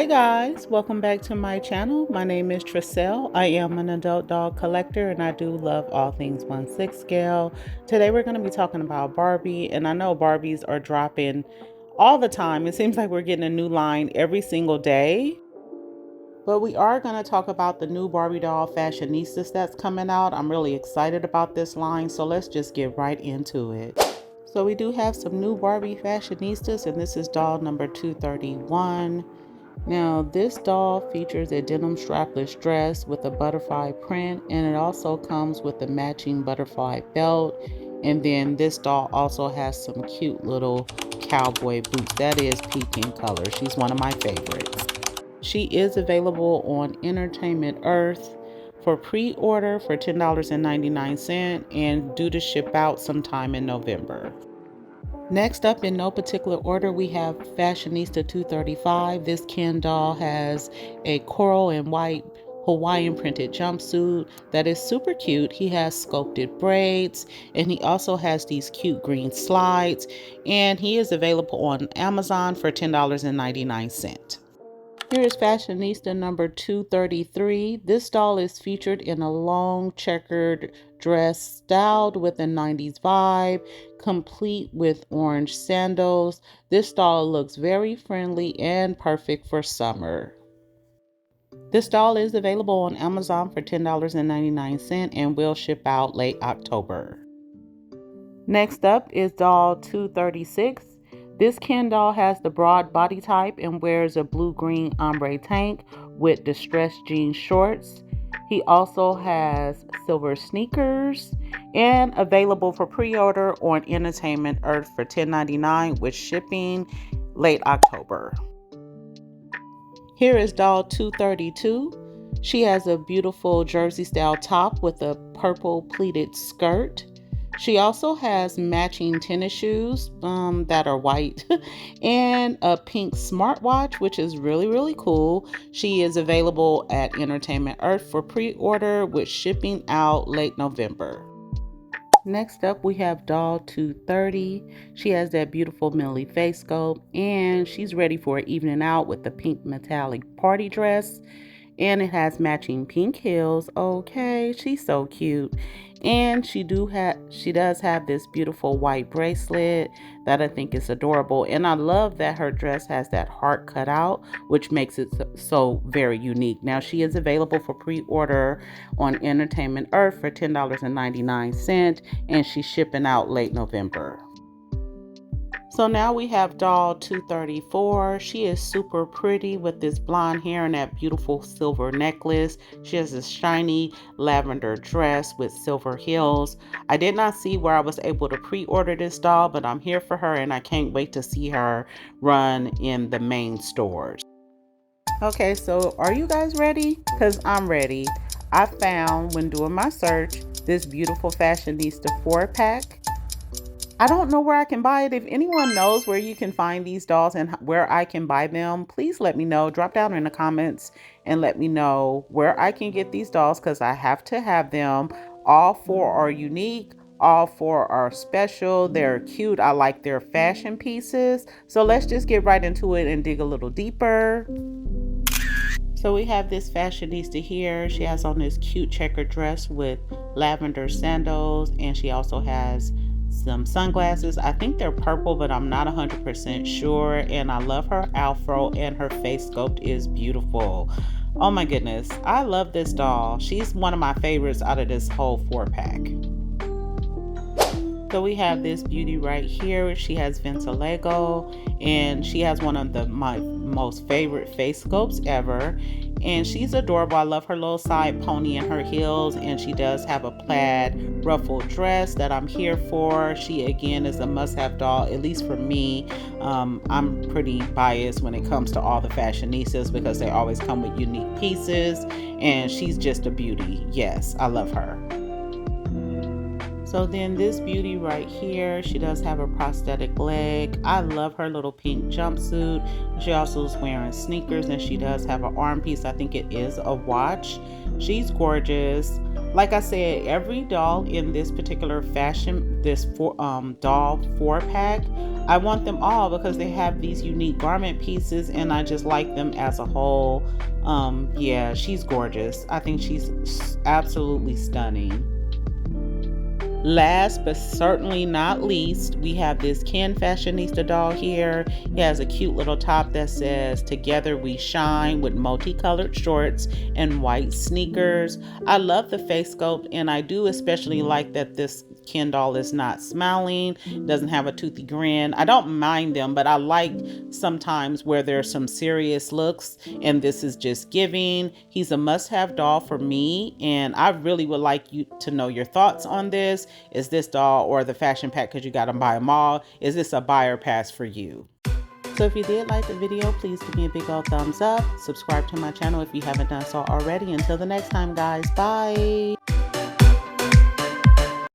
Hi guys, welcome back to my channel. My name is Tricelle. I am an adult dog collector and I do love all things 1/6 scale. Today we're going to be talking about Barbie, and I know Barbies are dropping all the time. It seems like we're getting a new line every single day. But we are going to talk about the new Barbie doll Fashionistas that's coming out. I'm really excited about this line, so let's just get right into it. So we do have some new Barbie Fashionistas, and this is doll number 231. Now, this doll features a denim strapless dress with a butterfly print, and it also comes with a matching butterfly belt. And then this doll also has some cute little cowboy boots. That is peach in color. She's one of my favorites. She is available on Entertainment Earth for pre-order for $10.99 and due to ship out sometime in November. Next up, in no particular order, we have Fashionista 235. This Ken doll has a coral and white Hawaiian printed jumpsuit that is super cute. He has sculpted braids and he also has these cute green slides, and he is available on Amazon for $10.99. Here is Fashionista number 233. This doll is featured in a long checkered dress styled with a 90s vibe, complete with orange sandals. This doll looks very friendly and perfect for summer. This doll is available on Amazon for $10.99 and will ship out late October. Next up is doll 236. This Ken doll has the broad body type and wears a blue-green ombre tank with distressed jean shorts. He also has silver sneakers and available for pre-order on Entertainment Earth for $10.99 with shipping late October. Here is doll 232. She has a beautiful jersey style top with a purple pleated skirt. She also has matching tennis shoes that are white and a pink smartwatch, which is really cool. She is available at Entertainment Earth for pre-order with shipping out late November. Next up, we have doll 230. She has that beautiful Millie face sculpt and she's ready for evening out with the pink metallic party dress. And it has matching pink heels. Okay, she's so cute. And she does have this beautiful white bracelet that I think is adorable. And I love that her dress has that heart cut out, which makes it so very unique. Now, she is available for pre-order on Entertainment Earth for $10.99 and she's shipping out late November. So now we have doll 234. She is super pretty with this blonde hair and that beautiful silver necklace. She has this shiny lavender dress with silver heels. I did not see where I was able to pre-order this doll, but I'm here for her and I can't wait to see her run in the main stores. Okay, so are you guys ready? Because I'm ready. I found, when doing my search, this beautiful Fashionista 4-pack. I don't know where I can buy it. If anyone knows where you can find these dolls and where I can buy them, please let me know. Drop down in the comments and let me know where I can get these dolls, because I have to have them. All four are unique. All four are special. They're cute. I like their fashion pieces. So let's just get right into it and dig a little deeper. So we have this Fashionista here. She has on this cute checkered dress with lavender sandals, and she also has some sunglasses. I think they're purple, but I'm not 100% sure. And I love her afro, and her face sculpt is beautiful. Oh my goodness, I love this doll. She's one of my favorites out of this whole 4-pack. So we have this beauty right here. She has vitiligo and she has one of my most favorite face sculpts ever. And she's adorable. I love her little side pony and her heels. And she does have a plaid ruffled dress that I'm here for. She, again, is a must-have doll, at least for me. I'm pretty biased when it comes to all the Fashionistas because they always come with unique pieces. And she's just a beauty. Yes, I love her. So then this beauty right here, she does have a prosthetic leg. I love her little pink jumpsuit. She also is wearing sneakers and she does have an arm piece. I think it is a watch. She's gorgeous. Like I said, every doll in this particular fashion, this doll 4-pack, I want them all because they have these unique garment pieces and I just like them as a whole. Yeah, she's gorgeous. I think she's absolutely stunning. Last but certainly not least, we have this Ken Fashionista doll here. He has a cute little top that says "Together We Shine" with multicolored shorts and white sneakers. I love the face sculpt, and I do especially like that this Ken doll is not smiling, doesn't have a toothy grin. I don't mind them, but I like sometimes where there's some serious looks, and this is just giving. He's a must-have doll for me, and I really would like you to know your thoughts on this. Is this doll or the fashion pack, because you got to buy them all, is this a buy or pass for you? So if you did like the video, please give me a big old thumbs up. Subscribe to my channel if you haven't done so already. Until the next time, guys. Bye.